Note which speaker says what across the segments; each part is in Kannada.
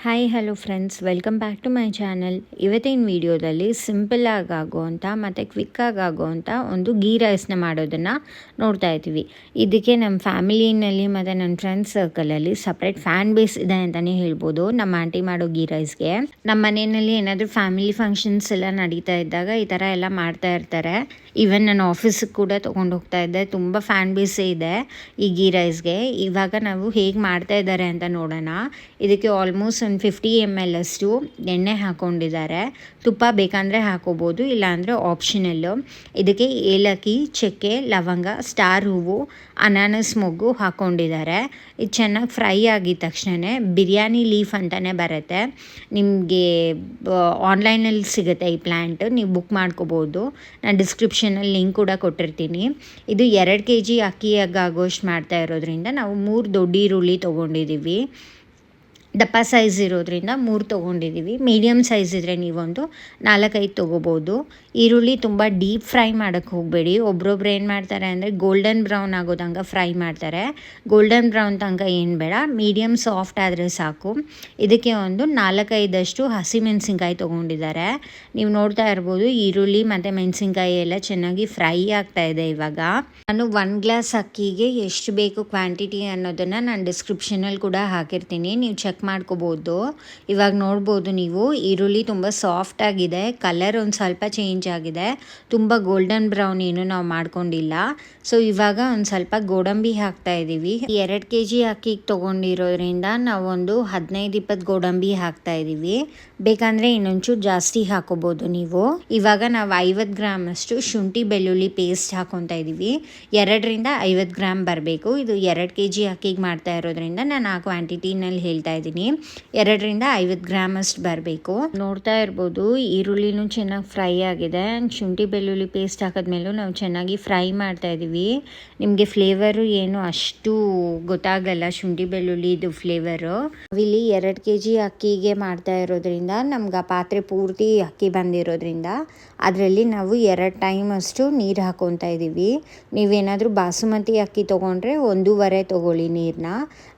Speaker 1: Hi hello friends, welcome back to my channel. ಇವತ್ತಿನ ವಿಡಿಯೋದಲ್ಲಿ ಸಿಂಪಲ್ಲಾಗಿ ಆಗೋವಂಥ ಮತ್ತು ಕ್ವಿಕ್ಕಾಗಿ ಆಗೋವಂಥ ಒಂದು ಗೀ ರೈಸ್ನ ಮಾಡೋದನ್ನು ನೋಡ್ತಾ ಇದ್ದೀವಿ. ಇದಕ್ಕೆ ನಮ್ಮ ಫ್ಯಾಮಿಲಿನಲ್ಲಿ ಮತ್ತು ನನ್ನ ಫ್ರೆಂಡ್ಸ್ ಸರ್ಕಲಲ್ಲಿ ಸಪ್ರೇಟ್ ಫ್ಯಾನ್ ಬೇಸ್ ಇದೆ ಅಂತಲೇ ಹೇಳ್ಬೋದು ನಮ್ಮ ಆಂಟಿ ಮಾಡೋ ಗೀ ರೈಸ್ಗೆ. ನಮ್ಮ ಮನೆಯಲ್ಲಿ ಏನಾದರೂ ಫ್ಯಾಮಿಲಿ ಫಂಕ್ಷನ್ಸ್ ಎಲ್ಲ ನಡೀತಾ ಇದ್ದಾಗ ಈ ಥರ ಎಲ್ಲ ಮಾಡ್ತಾ ಇರ್ತಾರೆ. ಈವನ್ ನಾನು ಆಫೀಸಿಗೆ ಕೂಡ ತೊಗೊಂಡು ಹೋಗ್ತಾ ಇದ್ದೆ. ತುಂಬ ಫ್ಯಾನ್ ಬೇಸೇ ಇದೆ ಈ ಗೀ ರೈಸ್ಗೆ. ಇವಾಗ ನಾವು ಹೇಗೆ ಮಾಡ್ತಾ ಇದ್ದಾರೆ ಅಂತ ನೋಡೋಣ. ಇದಕ್ಕೆ ಆಲ್ಮೋಸ್ಟ್ ಒಂದು 50 ml ಅಷ್ಟು ಎಣ್ಣೆ ಹಾಕ್ಕೊಂಡಿದ್ದಾರೆ. ತುಪ್ಪ ಬೇಕಂದರೆ ಹಾಕೋಬೋದು, ಇಲ್ಲಾಂದರೆ ಆಪ್ಷನಲ್ಲು. ಇದಕ್ಕೆ ಏಲಕ್ಕಿ, ಚಕ್ಕೆ, ಲವಂಗ, ಸ್ಟಾರ್ ಹೂವು, ಅನಾನಸ್ ಮೊಗ್ಗು ಹಾಕ್ಕೊಂಡಿದ್ದಾರೆ. ಇದು ಚೆನ್ನಾಗಿ ಫ್ರೈ ಆಗಿದ ತಕ್ಷಣ ಬಿರಿಯಾನಿ ಲೀಫ್ ಅಂತಲೇ ಬರುತ್ತೆ. ನಿಮಗೆ ಆನ್ಲೈನಲ್ಲಿ ಸಿಗುತ್ತೆ ಈ ಪ್ಲ್ಯಾಂಟ್, ನೀವು ಬುಕ್ ಮಾಡ್ಕೋಬೋದು. ನಾನು ಡಿಸ್ಕ್ರಿಪ್ಷನಲ್ಲಿ ಲಿಂಕ್ ಕೂಡ ಕೊಟ್ಟಿರ್ತೀನಿ. ಇದು 2 kg ಅಕ್ಕಿಯಾಗೋಷ್ಟು ಮಾಡ್ತಾ ಇರೋದ್ರಿಂದ ನಾವು 3 ದೊಡ್ಡ ಈರುಳ್ಳಿ ತೊಗೊಂಡಿದ್ದೀವಿ. ದಪ್ಪ ಸೈಜ್ ಇರೋದ್ರಿಂದ 3 ತೊಗೊಂಡಿದ್ದೀವಿ. ಮೀಡಿಯಮ್ ಸೈಜ್ ಇದ್ದರೆ ನೀವೊಂದು 4-5 ತೊಗೋಬೋದು. ಈರುಳ್ಳಿ ತುಂಬ ಡೀಪ್ ಫ್ರೈ ಮಾಡೋಕ್ಕೆ ಹೋಗಬೇಡಿ. ಒಬ್ರೊಬ್ರು ಏನು ಮಾಡ್ತಾರೆ ಅಂದರೆ ಗೋಲ್ಡನ್ ಬ್ರೌನ್ ಆಗೋ ತನಕ ಫ್ರೈ ಮಾಡ್ತಾರೆ. ಗೋಲ್ಡನ್ ಬ್ರೌನ್ ತನಕ ಏನು ಬೇಡ, ಮೀಡಿಯಮ್ ಸಾಫ್ಟ್ ಆದರೆ ಸಾಕು. ಇದಕ್ಕೆ ಒಂದು 4-5 ಹಸಿಮೆಣಸಿನ್ಕಾಯಿ ತೊಗೊಂಡಿದ್ದಾರೆ. ನೀವು ನೋಡ್ತಾ ಇರ್ಬೋದು ಈರುಳ್ಳಿ ಮತ್ತು ಮೆಣಸಿನ್ಕಾಯಿ ಎಲ್ಲ ಚೆನ್ನಾಗಿ ಫ್ರೈ ಆಗ್ತಾ ಇದೆ. ಇವಾಗ ನಾನು 1 ಗ್ಲಾಸ್ ಅಕ್ಕಿಗೆ ಎಷ್ಟು ಬೇಕು ಕ್ವಾಂಟಿಟಿ ಅನ್ನೋದನ್ನು ನಾನು ಡಿಸ್ಕ್ರಿಪ್ಷನಲ್ಲಿ ಕೂಡ ಹಾಕಿರ್ತೀನಿ, ನೀವು ಚೆಕ್ ಮಾಡ್ಕೋಬೋದು. ಇವಾಗ ನೋಡ್ಬೋದು ನೀವು ಈರುಳ್ಳಿ ತುಂಬ ಸಾಫ್ಟ್ ಆಗಿದೆ, ಕಲರ್ ಒಂದು ಸ್ವಲ್ಪ ಚೇಂಜ್ ಆಗಿದೆ, ತುಂಬ ಗೋಲ್ಡನ್ ಬ್ರೌನ್ ಏನು ನಾವು ಮಾಡ್ಕೊಂಡಿಲ್ಲ. ಸೊ ಇವಾಗ ಒಂದು ಸ್ವಲ್ಪ ಗೋಡಂಬಿ ಹಾಕ್ತಾ ಇದ್ದೀವಿ. 2 kg ಅಕ್ಕಿಗೆ ತೊಗೊಂಡಿರೋದ್ರಿಂದ ನಾವೊಂದು 15-20 ಗೋಡಂಬಿ ಹಾಕ್ತಾ ಇದ್ದೀವಿ. ಬೇಕಂದರೆ ಇನ್ನೊಂಚೂರು ಜಾಸ್ತಿ ಹಾಕೋಬೋದು ನೀವು. ಇವಾಗ ನಾವು 50 ಗ್ರಾಮ್ ಅಷ್ಟು ಶುಂಠಿ ಬೆಳ್ಳುಳ್ಳಿ ಪೇಸ್ಟ್ ಹಾಕೊತಾ ಇದ್ದೀವಿ. 2-50 ಗ್ರಾಮ್ ಬರಬೇಕು. ಇದು 2 kg ಅಕ್ಕಿಗೆ ಮಾಡ್ತಾ ಇರೋದ್ರಿಂದ ನಾನು ಆ ಕ್ವಾಂಟಿಟಿನಲ್ಲಿ ಹೇಳ್ತಾ ಇದ್ದೀನಿ. 2-50 ಗ್ರಾಮ್ ಅಷ್ಟು ಬರಬೇಕು. ನೋಡ್ತಾ ಇರ್ಬೋದು ಈರುಳ್ಳಿನೂ ಚೆನ್ನಾಗಿ ಫ್ರೈ ಆಗಿದೆ. ಶುಂಠಿ ಬೆಳ್ಳುಳ್ಳಿ ಪೇಸ್ಟ್ ಹಾಕಿದ್ಮೇಲೂ ನಾವು ಚೆನ್ನಾಗಿ ಫ್ರೈ ಮಾಡ್ತಾ ಇದ್ದೀವಿ. ನಿಮಗೆ ಫ್ಲೇವರು ಏನು ಅಷ್ಟು ಗೊತ್ತಾಗಲ್ಲ, ಶುಂಠಿ ಬೆಳ್ಳುಳ್ಳಿದು ಫ್ಲೇವರು. ನಾವಿಲ್ಲಿ 2 kg ಅಕ್ಕಿಗೆ ಮಾಡ್ತಾ ಇರೋದ್ರಿಂದ ನಮ್ಗೆ ಆ ಪಾತ್ರೆ ಪೂರ್ತಿ ಅಕ್ಕಿ ಬಂದಿರೋದ್ರಿಂದ ಅದರಲ್ಲಿ ನಾವು 2 ಟೈಮ್ ಅಷ್ಟು ನೀರು ಹಾಕೊತಾ ಇದ್ದೀವಿ. ನೀವೇನಾದರೂ ಬಾಸುಮತಿ ಅಕ್ಕಿ ತೊಗೊಂಡ್ರೆ 1.5 ತೊಗೊಳ್ಳಿ ನೀರನ್ನ.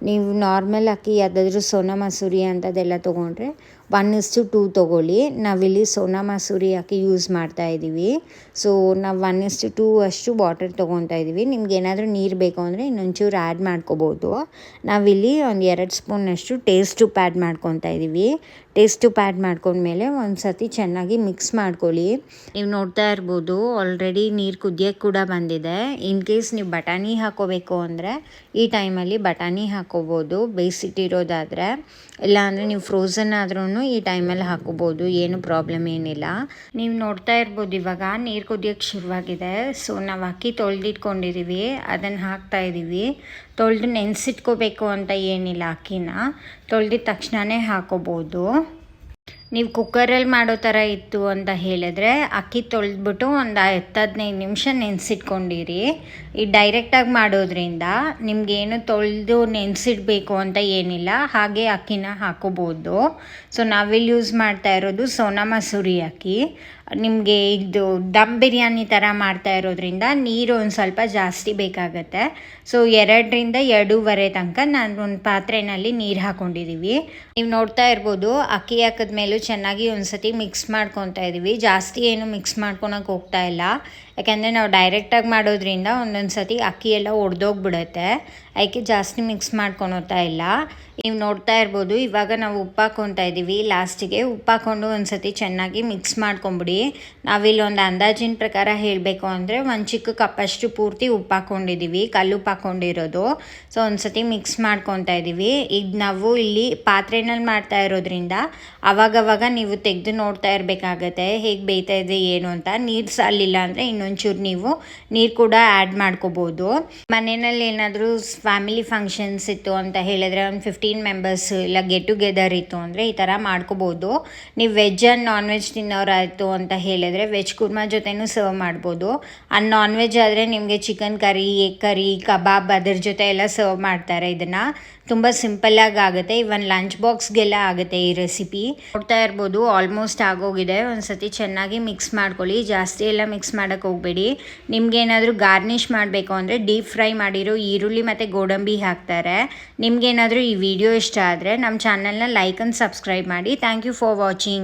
Speaker 1: ನೀವು ನಾರ್ಮಲ್ ಅಕ್ಕಿ ಯಾವುದಾದ್ರೂ ಸೋನಾ ಮಸೂರಿ ಅಂಥದ್ದೆಲ್ಲ ತೊಗೊಂಡ್ರೆ 1:2 ತೊಗೊಳ್ಳಿ. ನಾವಿಲ್ಲಿ ಸೋನಾ ಮಸೂರಿ ಅಕ್ಕಿ ಯೂಸ್ ಮಾಡ್ತಾ ಇದ್ದೀವಿ. ಸೊ ನಾವು 1:2 ಅಷ್ಟು ವಾಟರ್ ತೊಗೊತಾ ಇದ್ದೀವಿ. ನಿಮ್ಗೆ ಏನಾದರೂ ನೀರು ಬೇಕು ಅಂದರೆ ಇನ್ನೊಂಚೂರು ಆ್ಯಡ್ ಮಾಡ್ಕೋಬೋದು. ನಾವಿಲ್ಲಿ ಒಂದು 2 ಸ್ಪೂನಷ್ಟು ಟೇಸ್ಟ್ ಉಪ್ಪು ಆ್ಯಡ್ ಮಾಡ್ಕೊತಾ ಇದ್ದೀವಿ. ಟೇಸ್ಟ್ ಉಪ್ಪು ಆ್ಯಡ್ ಮಾಡ್ಕೊಂಡ್ಮೇಲೆ ಒಂದು ಸತಿ ಚೆನ್ನಾಗಿ ಮಿಕ್ಸ್ ಮಾಡ್ಕೊಳ್ಳಿ. ನೀವು ನೋಡ್ತಾ ಇರ್ಬೋದು ಆಲ್ರೆಡಿ ನೀರು ಕುದಿಯೋಕ್ಕೆ ಕೂಡ ಬಂದಿದೆ. ಇನ್ ಕೇಸ್ ನೀವು ಬಟಾಣಿ ಹಾಕೋಬೇಕು ಅಂದರೆ ಈ ಟೈಮಲ್ಲಿ ಬಟಾಣಿ ಹಾಕೋಬೋದು, ಬೇಯಿಸಿಟ್ಟಿರೋದಾದರೆ. ಇಲ್ಲಾಂದರೆ ನೀವು ಫ್ರೋಝನ್ ಆದ್ರೂ ಈ ಟೈಮಲ್ಲಿ ಹಾಕೋಬೋದು, ಏನು ಪ್ರಾಬ್ಲಮ್ ಏನಿಲ್ಲ. ನೀವು ನೋಡ್ತಾ ಇರ್ಬೋದು ಇವಾಗ ನೀರು ಕುದಿಯೋಕ್ಕೆ ಶುರುವಾಗಿದೆ. ಸೊ ನಾವು ಅಕ್ಕಿ ತೊಳೆದಿಟ್ಕೊಂಡಿದ್ದೀವಿ, ಅದನ್ನು ಹಾಕ್ತಾ ಇದ್ದೀವಿ. ತೊಳೆದು ನೆನೆಸಿಟ್ಕೋಬೇಕು ಅಂತ ಏನಿಲ್ಲ, ಅಕ್ಕಿನ ತೊಳೆದಿದ ತಕ್ಷಣವೇ ಹಾಕೋಬೋದು. ನೀವು ಕುಕ್ಕರಲ್ಲಿ ಮಾಡೋ ಥರ ಇತ್ತು ಅಂತ ಹೇಳಿದ್ರೆ ಅಕ್ಕಿ ತೊಳೆದ್ಬಿಟ್ಟು ಒಂದು 10-15 ನಿಮಿಷ ನೆನೆಸಿಟ್ಕೊಂಡಿರಿ. ಈ ಡೈರೆಕ್ಟಾಗಿ ಮಾಡೋದ್ರಿಂದ ನಿಮಗೇನು ತೊಳೆದು ನೆನೆಸಿಡ್ಬೇಕು ಅಂತ ಏನಿಲ್ಲ, ಹಾಗೆ ಅಕ್ಕಿನ ಹಾಕೋಬೋದು. ಸೊ ನಾವಿಲ್ಲಿ ಯೂಸ್ ಮಾಡ್ತಾ ಇರೋದು ಸೋನಾ ಮಸೂರಿ ಅಕ್ಕಿ. ನಿಮಗೆ ಇದು ದಮ್ ಬಿರಿಯಾನಿ ಥರ ಮಾಡ್ತಾ ಇರೋದ್ರಿಂದ ನೀರು ಒಂದು ಸ್ವಲ್ಪ ಜಾಸ್ತಿ ಬೇಕಾಗತ್ತೆ. ಸೊ 2-2.5 ತನಕ ನಾನು ಒಂದು ಪಾತ್ರೆಯಲ್ಲಿ ನೀರು ಹಾಕ್ಕೊಂಡಿದ್ದೀವಿ. ನೀವು ನೋಡ್ತಾ ಇರ್ಬೋದು ಅಕ್ಕಿ ಹಾಕಿದ್ಮೇಲೂ ಚೆನ್ನಾಗಿ ಒಂದು ಸತಿ ಮಿಕ್ಸ್ ಮಾಡ್ಕೊತಾ ಇದ್ದೀವಿ. ಜಾಸ್ತಿ ಏನು ಮಿಕ್ಸ್ ಮಾಡ್ಕೊಳಕ್ಕೆ ಹೋಗ್ತಾ ಇಲ್ಲ, ಯಾಕೆಂದರೆ ನಾವು ಡೈರೆಕ್ಟಾಗಿ ಮಾಡೋದ್ರಿಂದ ಒಂದೊಂದು ಸತಿ ಅಕ್ಕಿ ಎಲ್ಲ ಒಡೆದೋಗ್ಬಿಡುತ್ತೆ. ಅದಕ್ಕೆ ಜಾಸ್ತಿ ಮಿಕ್ಸ್ ಮಾಡ್ಕೊಳ್ತಾ ಇಲ್ಲ. ನೀವು ನೋಡ್ತಾ ಇರ್ಬೋದು ಇವಾಗ ನಾವು ಉಪ್ಪು ಹಾಕ್ಕೊತಾ ಇದ್ದೀವಿ. ಲಾಸ್ಟಿಗೆ ಉಪ್ಪು ಹಾಕ್ಕೊಂಡು ಒಂದು ಸತಿ ಚೆನ್ನಾಗಿ ಮಿಕ್ಸ್ ಮಾಡ್ಕೊಂಬಿಡಿ. ನಾವಿಲ್ಲಿ ಒಂದು ಅಂದಾಜಿನ ಪ್ರಕಾರ ಹೇಳಬೇಕು ಅಂದರೆ 1 ಚಿಕ್ಕ ಕಪ್ಪಷ್ಟು ಪೂರ್ತಿ ಉಪ್ಪು ಹಾಕ್ಕೊಂಡಿದ್ದೀವಿ, ಕಲ್ಲುಪ್ಪು ಹಾಕ್ಕೊಂಡಿರೋದು. ಸೊ ಒಂದು ಸತಿ ಮಿಕ್ಸ್ ಮಾಡ್ಕೊತಾ ಇದ್ದೀವಿ. ಈಗ ನಾವು ಇಲ್ಲಿ ಪಾತ್ರೆನಲ್ಲಿ ಮಾಡ್ತಾ ಇರೋದ್ರಿಂದ ಅವಾಗವಾಗ ನೀವು ತೆಗೆದು ನೋಡ್ತಾ ಇರಬೇಕಾಗತ್ತೆ ಹೇಗೆ ಬೇಯ್ತಾ ಇದೆ ಏನು ಅಂತ. ನೀರು ಸಾಲಿಲ್ಲ ಅಂದರೆ ಇನ್ನೊಂಚೂರು ನೀವು ನೀರು ಕೂಡ ಆ್ಯಡ್ ಮಾಡ್ಕೋಬೋದು. ಮನೆಯಲ್ಲಿ ಏನಾದರೂ ಫ್ಯಾಮಿಲಿ ಫಂಕ್ಷನ್ಸ್ ಇತ್ತು ಅಂತ ಹೇಳಿದರೆ ಒಂದು 15 ಮೆಂಬರ್ಸ್ ಇಲ್ಲ ಗೆಟ್ ಟುಗೆದರ್ ಇತ್ತು ಅಂದರೆ ಈ ಥರ ಮಾಡ್ಕೋಬೋದು. ನೀವು ವೆಜ್ ಆ್ಯಂಡ್ ನಾನ್ ವೆಜ್ ತಿನ್ನೋರಾಯಿತು ಅಂತ ಹೇಳಿದರೆ ವೆಜ್ ಕುರ್ಮಾ ಜೊತೆನೂ ಸರ್ವ್ ಮಾಡ್ಬೋದು. ನಾನ್ ವೆಜ್ ಆದರೆ ನಿಮಗೆ ಚಿಕನ್ ಕರಿ, ಎಗ್ ಕರಿ, ಕಬಾಬ್ ಅದ್ರ ಜೊತೆ ಎಲ್ಲ ಸರ್ವ್ ಮಾಡ್ತಾರೆ ಇದನ್ನು. ತುಂಬ ಸಿಂಪಲ್ಲಾಗಿ ಆಗುತ್ತೆ. ಇವನ್ ಲಂಚ್ ಬಾಕ್ಸ್ಗೆಲ್ಲ ಆಗುತ್ತೆ ಈ ರೆಸಿಪಿ. ನೋಡ್ತಾ ಇರ್ಬೋದು ಆಲ್ಮೋಸ್ಟ್ ಆಗೋಗಿದೆ. ಒಂದ್ಸತಿ ಚೆನ್ನಾಗಿ ಮಿಕ್ಸ್ ಮಾಡ್ಕೊಳ್ಳಿ, ಜಾಸ್ತಿ ಎಲ್ಲ ಮಿಕ್ಸ್ ಮಾಡೋಕ್ಕೆ ಹೋಗಬೇಡಿ. ನಿಮ್ಗೇನಾದರೂ ಗಾರ್ನಿಷ್ ಮಾಡಬೇಕು ಅಂದರೆ ಡೀಪ್ ಫ್ರೈ ಮಾಡಿರೋ ಈರುಳ್ಳಿ ಮತ್ತು ಗೋಡಂಬಿ ಹಾಕ್ತಾರೆ. ನಿಮ್ಗೇನಾದರೂ ಈ ವಿಡಿಯೋ ಇಷ್ಟ ಆದರೆ ನಮ್ಮ ಚಾನಲ್ನ ಲೈಕ್ ಆ್ಯಂಡ್ ಸಬ್ಸ್ಕ್ರೈಬ್ ಮಾಡಿ. Thank you for watching.